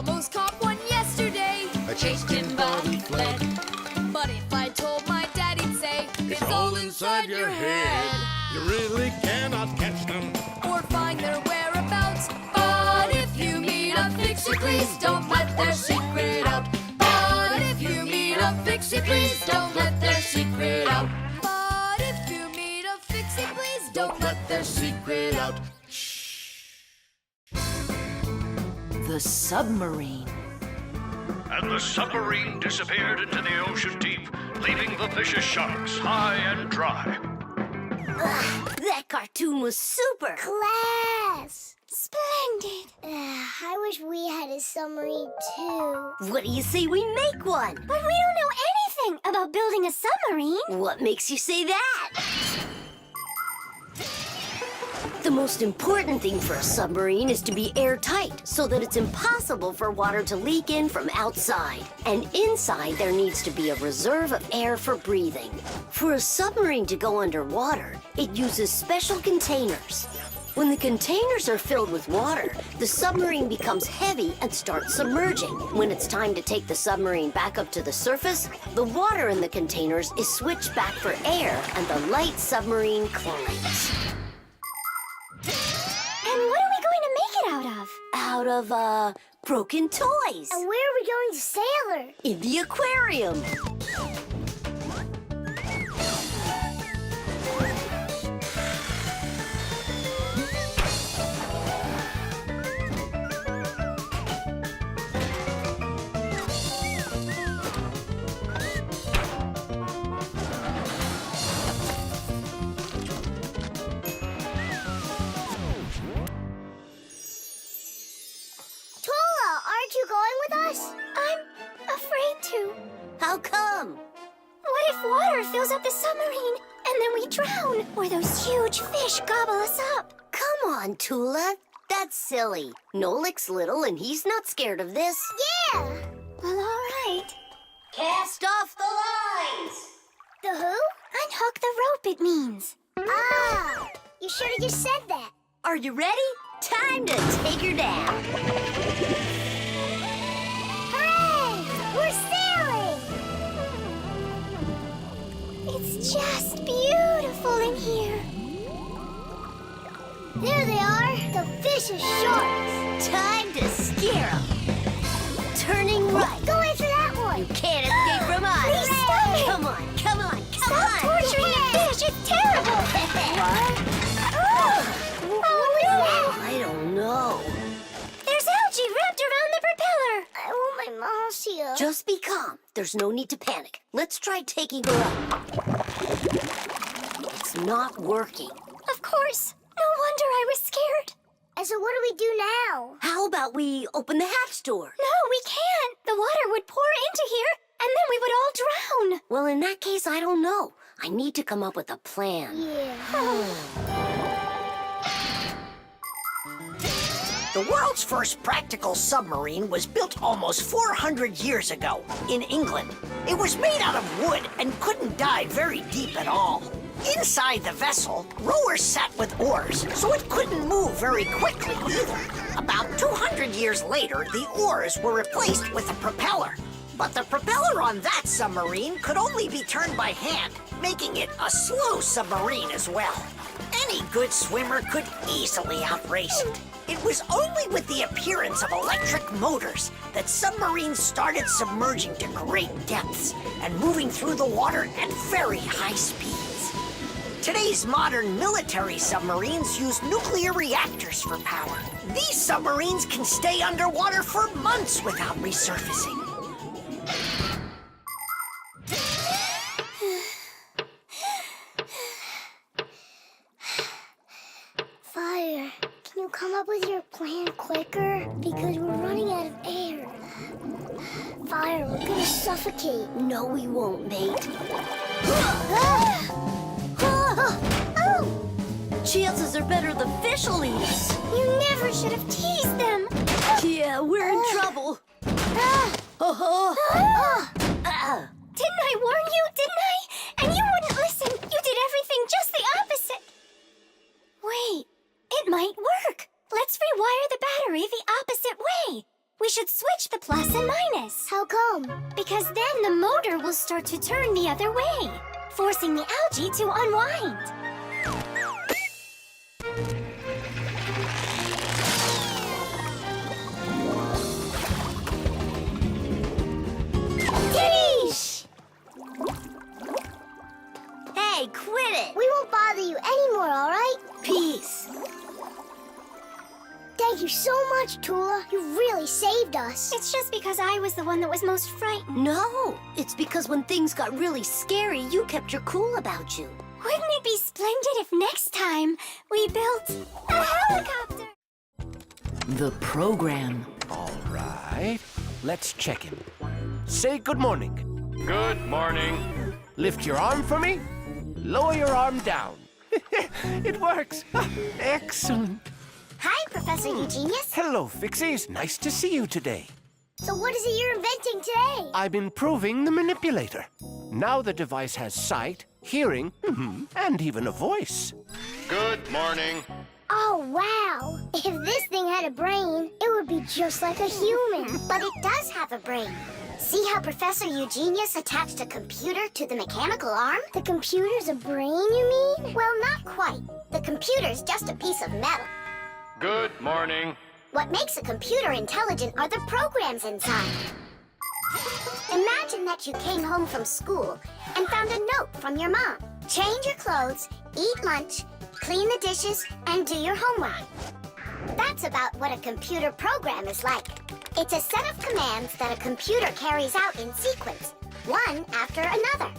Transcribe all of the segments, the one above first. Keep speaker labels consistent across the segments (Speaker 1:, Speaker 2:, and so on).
Speaker 1: almost caught one yesterday.
Speaker 2: I chased him but he fled.
Speaker 1: But if I told my dad, he'd say,
Speaker 2: It's all inside your head. You really cannot catch them
Speaker 1: or find their whereabouts. But if you meet a Fixie, please don't let their secret out. But if you meet a Fixie, please don't let their secret out. But if you meet a Fixie, please don't let their secret out.
Speaker 3: The submarine.
Speaker 4: And the submarine disappeared into the ocean deep, leaving the vicious sharks high and dry.
Speaker 3: That cartoon was super.
Speaker 5: Class!
Speaker 6: Splendid.
Speaker 5: I wish we had a submarine too.
Speaker 3: What do you say we make one?
Speaker 6: But we don't know anything about building a submarine.
Speaker 3: What makes you say that? The most important thing for a submarine is to be airtight so that it's impossible for water to leak in from outside. And inside there needs to be a reserve of air for breathing. For a submarine to go underwater, it uses special containers. When the containers are filled with water, the submarine becomes heavy and starts submerging. When it's time to take the submarine back up to the surface, the water in the containers is switched back for air and the light submarine climbs.
Speaker 6: And what are we going to make it out of?
Speaker 3: Out of, broken toys.
Speaker 5: And where are we going to sail her?
Speaker 3: In the aquarium.
Speaker 5: Aren't you going with us?
Speaker 6: I'm afraid to.
Speaker 3: How come?
Speaker 6: What if water fills up the submarine and then we drown? Or those huge fish gobble us up?
Speaker 3: Come on, Tula. That's silly. Nolik's little and he's not scared of this.
Speaker 5: Yeah!
Speaker 6: Well, all right.
Speaker 3: Cast off the lines!
Speaker 5: The who?
Speaker 6: Unhook the rope, it means.
Speaker 5: Ah! You should have just said that.
Speaker 3: Are you ready? Time to take her down.
Speaker 5: Hooray! We're sailing!
Speaker 6: It's just beautiful in here.
Speaker 5: There they are, the vicious sharks.
Speaker 3: Time to scare 'em. Turning right.
Speaker 5: Go after that one.
Speaker 3: You can't escape from us.
Speaker 6: Please stop it.
Speaker 3: Come on, come on, come
Speaker 6: Stop
Speaker 3: on.
Speaker 6: torturing the fish. It's terrible.
Speaker 3: I don't know.
Speaker 6: There's algae wrapped around the propeller.
Speaker 5: I want my mom to see her.
Speaker 3: Just be calm. There's no need to panic. Let's try taking her up. It's not working.
Speaker 6: Of course. No wonder I was scared.
Speaker 5: And so what do we do now?
Speaker 3: How about we open the hatch door?
Speaker 6: No, we can't. The water would pour into here, and then we would all drown.
Speaker 3: Well, in that case, I don't know. I need to come up with a plan.
Speaker 5: Yeah.
Speaker 7: The world's first practical submarine was built almost 400 years ago in England. It was made out of wood and couldn't dive very deep at all. Inside the vessel, rowers sat with oars, so it couldn't move very quickly either. About 200 years later, the oars were replaced with a propeller. But the propeller on that submarine could only be turned by hand, making it a slow submarine as well. Any good swimmer could easily outrace it. It was only with the appearance of electric motors that submarines started submerging to great depths and moving through the water at very high speeds. Today's modern military submarines use nuclear reactors for power. These submarines can stay underwater for months without resurfacing.
Speaker 5: Fire, can you come up with your plan quicker? Because we're running out of air. Fire, we're gonna suffocate.
Speaker 3: No, we won't, mate. Chances are better the fish will eat us.
Speaker 6: You never should have teased them.
Speaker 3: Yeah, we're in trouble.
Speaker 6: Didn't I warn you, didn't I? And you wouldn't listen. You did everything just the opposite. Wait, it might work. Let's rewire the battery the opposite way. We should switch the plus and minus.
Speaker 5: How come?
Speaker 6: Because then the motor will start to turn the other way, forcing the algae to unwind.
Speaker 3: Yeesh! Hey, quit it!
Speaker 5: We won't bother you anymore, all right?
Speaker 3: Peace.
Speaker 5: Thank you so much, Tula. You really saved us.
Speaker 6: It's just because I was the one that was most frightened.
Speaker 3: No, it's because when things got really scary, you kept your cool about you.
Speaker 6: Wouldn't it be splendid if next time we built a helicopter?
Speaker 8: The program.
Speaker 9: All right. Let's check in. Say good morning.
Speaker 4: Good morning.
Speaker 9: Lift your arm for me. Lower your arm down. It works. Excellent.
Speaker 5: Hi, Professor Eugenius.
Speaker 9: Hello, Fixies. Nice to see you today.
Speaker 5: So what is it you're inventing today?
Speaker 9: I'm improving the manipulator. Now the device has sight, hearing, and even a voice.
Speaker 4: Good morning.
Speaker 5: Oh, wow. If this thing had a brain, it would be just like a human.
Speaker 6: But it does have a brain. See how Professor Eugenius attached a computer to the mechanical arm?
Speaker 5: The computer's a brain, you mean?
Speaker 6: Well, not quite. The computer's just a piece of metal.
Speaker 4: Good morning.
Speaker 6: What makes a computer intelligent are the programs inside. Imagine that you came home from school and found a note from your mom. Change your clothes, eat lunch, clean the dishes, and do your homework. That's about what a computer program is like. It's a set of commands that a computer carries out in sequence, one after another.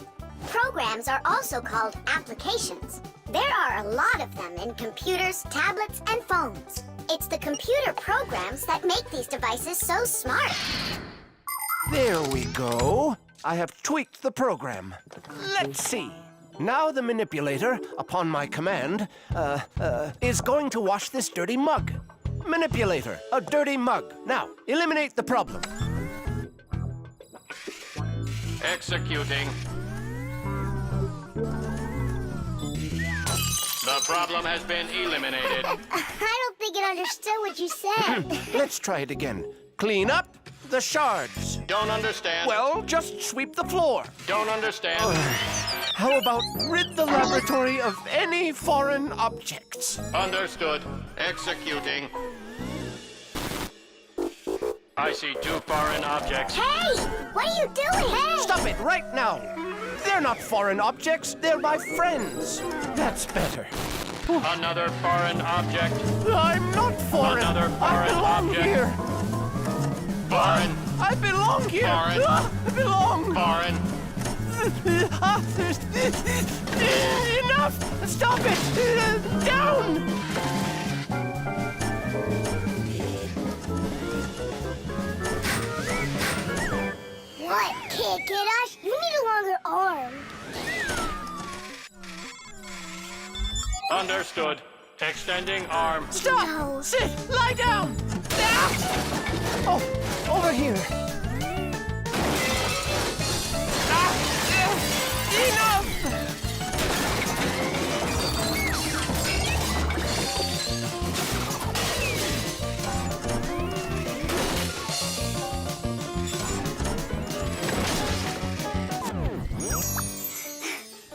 Speaker 6: Programs are also called applications. There are a lot of them in computers, tablets, and phones. It's the computer programs that make these devices so smart.
Speaker 9: There we go. I have tweaked the program. Let's see. Now the manipulator, upon my command, is going to wash this dirty mug. Manipulator, a dirty mug. Now, eliminate the problem.
Speaker 4: Executing. The problem has been eliminated.
Speaker 5: I don't think it understood what you said.
Speaker 9: Let's try it again. Clean up the shards.
Speaker 4: Don't understand.
Speaker 9: Well, just sweep the floor.
Speaker 4: Don't understand.
Speaker 9: How about rid the laboratory of any foreign objects?
Speaker 4: Understood. Executing. I see 2 foreign objects.
Speaker 6: Hey! What are you doing? Hey!
Speaker 9: Stop it right now. They're not foreign objects. They're my friends. That's better.
Speaker 4: Another foreign object.
Speaker 9: I'm not foreign.
Speaker 4: Another
Speaker 9: I
Speaker 4: foreign
Speaker 9: belong
Speaker 4: object.
Speaker 9: here.
Speaker 4: Foreign.
Speaker 9: I belong here.
Speaker 4: Foreign.
Speaker 9: I belong.
Speaker 4: Foreign.
Speaker 9: Enough! Stop it! Down!
Speaker 5: What? Can't get us? You need a longer arm.
Speaker 4: Understood. Extending arm.
Speaker 9: Stop!
Speaker 5: No.
Speaker 9: Sit! Lie down! Ah! Oh, over here. Enough!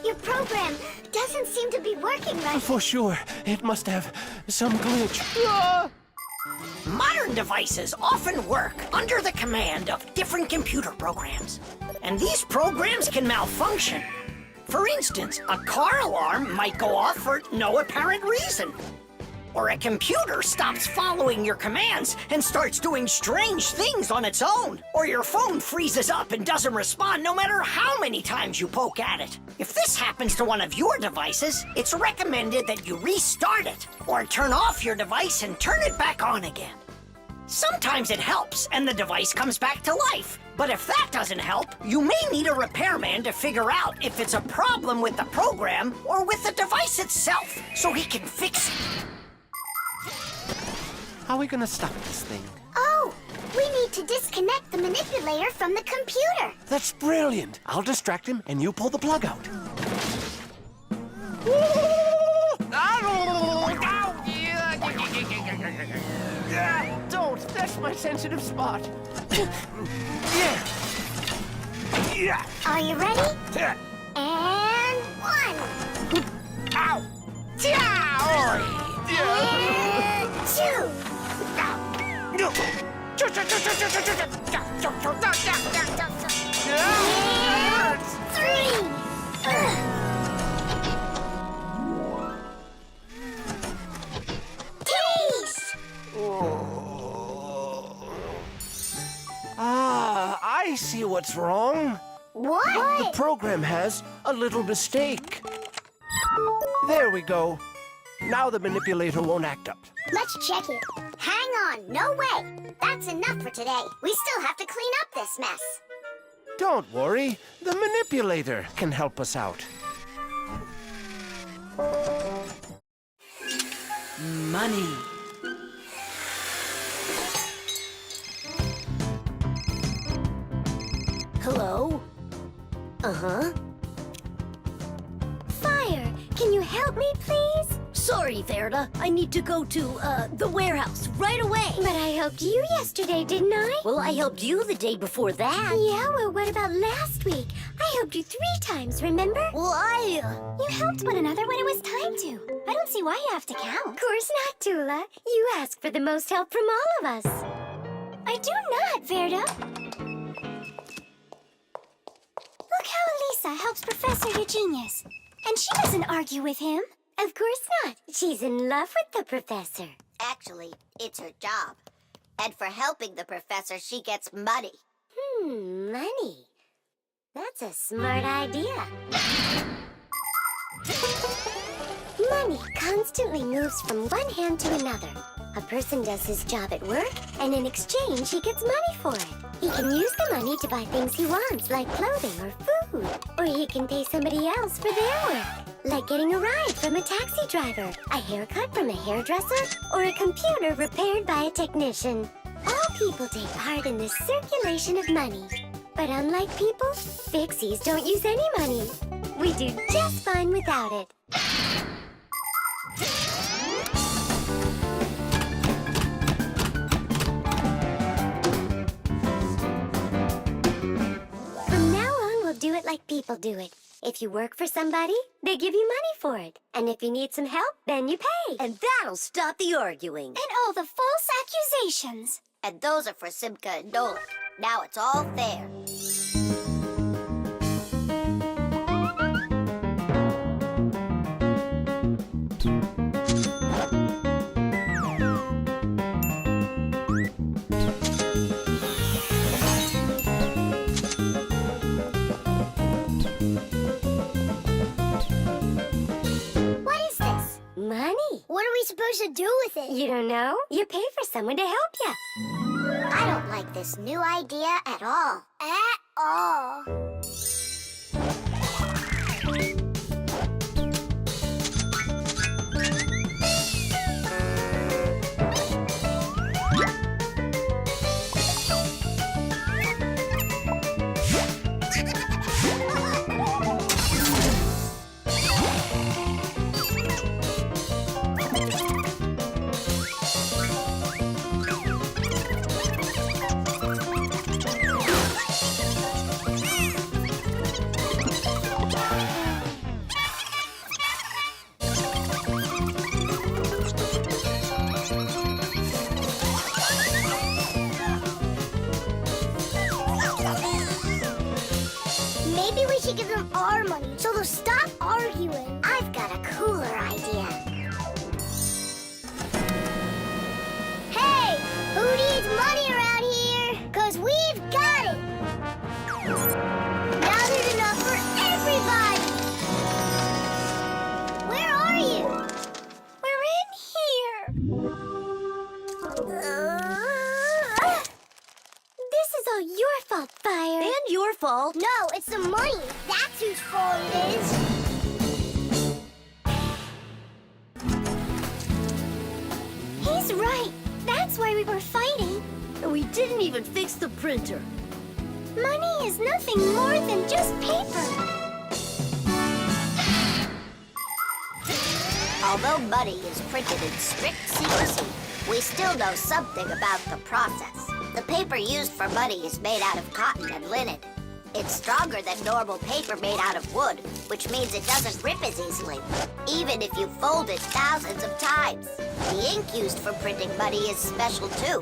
Speaker 6: Your program doesn't seem to be working right.
Speaker 9: For sure, it must have some glitch.
Speaker 7: Modern devices often work under the command of different computer programs. And these programs can malfunction. For instance, a car alarm might go off for no apparent reason. Or a computer stops following your commands and starts doing strange things on its own. Or your phone freezes up and doesn't respond no matter how many times you poke at it. If this happens to one of your devices, it's recommended that you restart it or turn off your device and turn it back on again. Sometimes it helps and the device comes back to life. But if that doesn't help, you may need a repairman to figure out if it's a problem with the program or with the device itself, so he can fix it.
Speaker 9: How are we gonna stop this thing?
Speaker 6: Oh, we need to disconnect the manipulator from the computer.
Speaker 9: That's brilliant. I'll distract him and you pull the plug out. Don't! That's just my sensitive spot. Yeah. Yeah.
Speaker 6: Are you ready? And 1.
Speaker 9: Ow!
Speaker 6: And 2. And 3. Taste!
Speaker 9: Ah, I see what's wrong.
Speaker 6: What?
Speaker 9: The program has a little mistake. There we go. Now the manipulator won't act up.
Speaker 6: Let's check it. Hang on, no way. That's enough for today. We still have to clean up this mess.
Speaker 9: Don't worry, the manipulator can help us out.
Speaker 8: Money.
Speaker 3: Hello? Uh-huh.
Speaker 5: Fire, can you help me, please?
Speaker 3: Sorry, Verda. I need to go to, the warehouse right away.
Speaker 5: But I helped you yesterday, didn't I?
Speaker 3: Well, I helped you the day before that.
Speaker 5: Yeah, well, what about last week? I helped you 3 times, remember?
Speaker 3: Well,
Speaker 5: You helped one another when it was time to. I don't see why you have to count. Of course not, Tula. You ask for the most help from all of us. I do not, Verda. Look how Elisa helps Professor Eugenius. And she doesn't argue with him. Of course not. She's in love with the professor.
Speaker 6: Actually, it's her job. And for helping the professor, she gets money.
Speaker 5: Money. That's a smart idea. Money constantly moves from one hand to another. A person does his job at work, and in exchange, he gets money for it. He can use the money to buy things he wants, like clothing or food. Or he can pay somebody else for their work, like getting a ride from a taxi driver, a haircut from a hairdresser, or a computer repaired by a technician. All people take part in this circulation of money. But unlike people, Fixies don't use any money. We do just fine without it. From now on, we'll do it like people do it. If you work for somebody, they give you money for it. And if you need some help, then you pay.
Speaker 3: and that'll stop the arguing.
Speaker 5: And all the false accusations.
Speaker 6: And those are for Simka and Nolik. Now it's all fair. What is this?
Speaker 5: Money.
Speaker 6: What are we supposed to do with it?
Speaker 5: You don't know? You pay for someone to help you.
Speaker 6: I don't like this new idea at all. At all. Maybe we should give them our money so they'll stop arguing. I've got a cooler idea. Hey, who needs money around here? 'Cause we've got it. Now there's enough for everybody. Where are you?
Speaker 5: We're in here. This is all your fault, Fire.
Speaker 3: And your fault.
Speaker 6: No, it's the money. That's whose fault it is.
Speaker 5: He's right. That's why we were fighting.
Speaker 3: And we didn't even fix the printer.
Speaker 5: Money is nothing more than just paper.
Speaker 6: Although money is printed in strict secrecy, we we still know something about the process. The paper used for money is made out of cotton and linen. It's stronger than normal paper made out of wood, which means it doesn't rip as easily, even if you fold it thousands of times. The ink used for printing money is special too.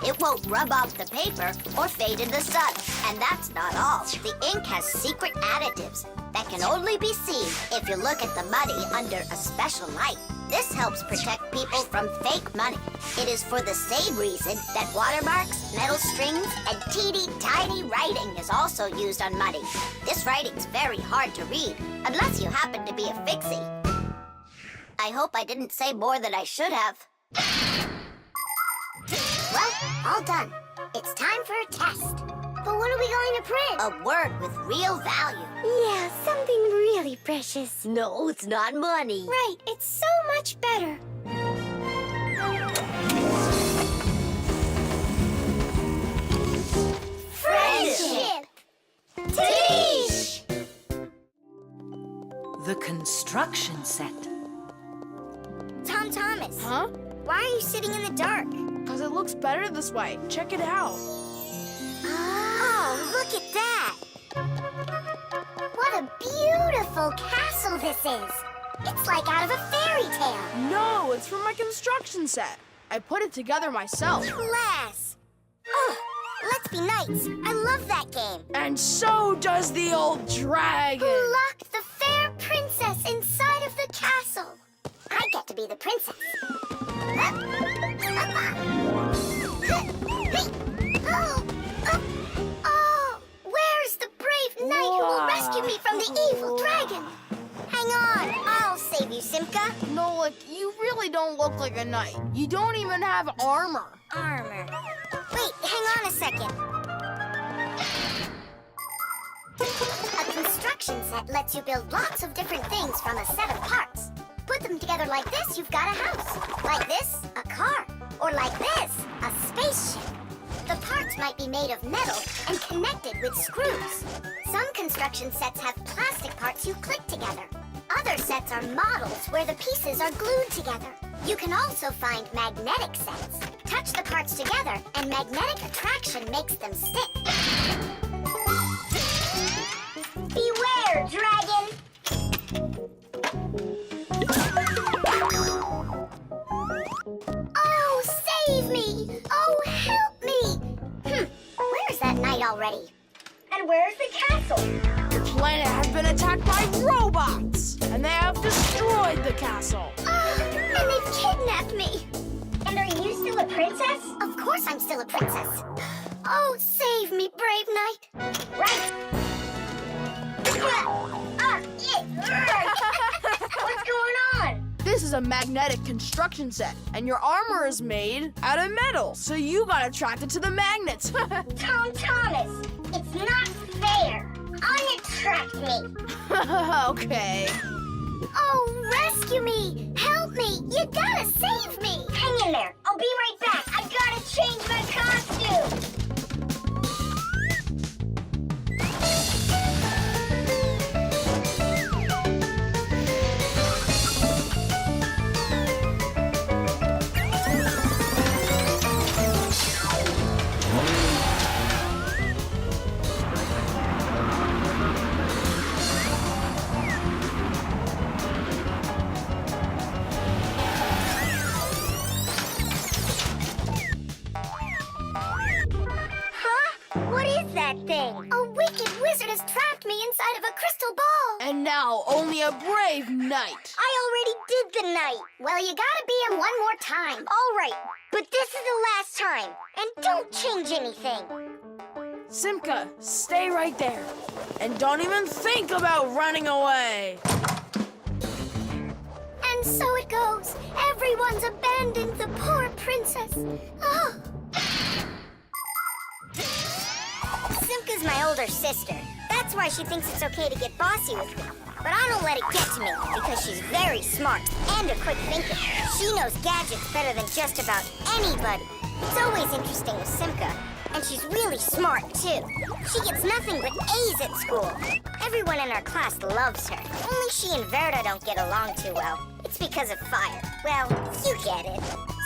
Speaker 6: It won't rub off the paper or fade in the sun. And that's not all. The ink has secret additives that can only be seen if you look at the money under a special light. This helps protect people from fake money. It is for the same reason that watermarks, metal strings, and teeny tiny writing is also used on money. This writing's very hard to read, unless you happen to be a Fixie. I hope I didn't say more than I should have.
Speaker 5: Well, all done. It's time for a test. But what are we going to print?
Speaker 6: A word with real value.
Speaker 5: Yeah, something really precious.
Speaker 3: No, it's not money.
Speaker 5: Right, it's so much better. Friendship! Tish!
Speaker 8: The construction set.
Speaker 6: Tom Thomas,
Speaker 10: Huh?
Speaker 6: why are you sitting in the dark?
Speaker 10: Because it looks better this way. Check it out.
Speaker 6: Oh, look at that!
Speaker 5: What a beautiful castle this is. It's like out of a fairy tale.
Speaker 10: No, it's from my construction set. I put it together myself.
Speaker 6: Class! Oh, let's be knights. I love that game.
Speaker 10: And so does the old dragon.
Speaker 5: Who locked the fair princess inside of the castle? I get to be the princess. Oh, where's the brave knight who will rescue me from the evil dragon?
Speaker 6: Hang on, I'll save you, Simka.
Speaker 10: Nolik, you really don't look like a knight. You don't even have armor.
Speaker 6: Armor. Wait, hang on a second.
Speaker 5: A construction set lets you build lots of different things from a set of parts. Put them together like this, you've got a house. Like this, a car. Or like this, a spaceship. The parts might be made of metal and connected with screws. Some construction sets have plastic parts you click together. Other sets are models where the pieces are glued together. You can also find magnetic sets. Touch the parts together and magnetic attraction makes them stick. Beware, dragon! Oh, save me! Oh, help me! Where's that knight already? And where's the castle?
Speaker 10: The planet has been attacked by robots, and they have destroyed the castle.
Speaker 5: And they've kidnapped me. And are you still a princess? Of course I'm still a princess. Oh, save me, brave knight. Right. What's going on?
Speaker 10: This is a magnetic construction set, and your armor is made out of metal, so you got attracted to the magnets.
Speaker 5: Tom Thomas, it's not fair. Unattract me.
Speaker 10: Okay.
Speaker 5: Oh, rescue me! Help me! You gotta save me! Hang in there. I'll be right back. I gotta change my costume. Thing. A wicked wizard has trapped me inside of a crystal ball.
Speaker 10: And now only a brave knight.
Speaker 5: I already did the night. Well, you gotta be him one more time. All right, but this is the last time. And don't change anything.
Speaker 10: Simka, stay right there. And don't even think about running away.
Speaker 5: And so it goes. Everyone's abandoned the poor princess. Oh.
Speaker 6: Simka's my older sister. That's why she thinks it's okay to get bossy with me. But I don't let it get to me, because she's very smart and a quick thinker. She knows gadgets better than just about anybody. It's always interesting with Simka. And she's really smart, too. She gets nothing but A's at school. Everyone in our class loves her. Only she and Verda don't get along too well. It's because of fire. Well, you get it.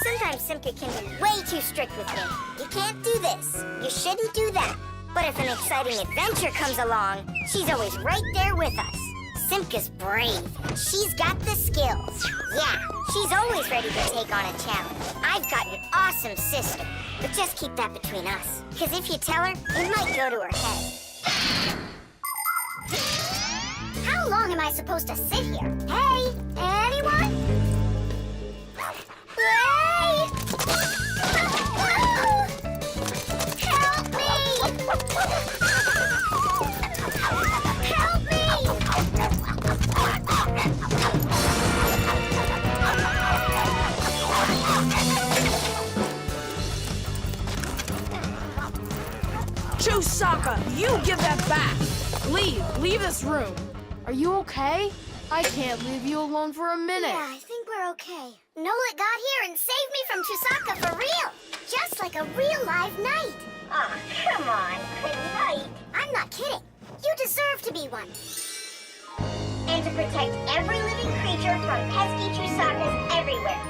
Speaker 6: Sometimes Simka can be way too strict with me. You can't do this. You shouldn't do that. But if an exciting adventure comes along, she's always right there with us. Simka's brave. She's got the skills. Yeah, she's always ready to take on a challenge. I've got an awesome sister. But just keep that between us. Because if you tell her, it might go to her head. How long am I supposed to sit here? Hey, anyone? Hey! Help me! Help me!
Speaker 10: Chusaka, you give that back. Leave this room. Are you okay? I can't leave you alone for a minute.
Speaker 6: Yeah, I think we're okay. Nolik got here and saved me from Chusaka for real. Just like a real live knight. Aw, come on, a knight. I'm not kidding. You deserve to be one. And to protect every living creature from pesky Chusakas everywhere.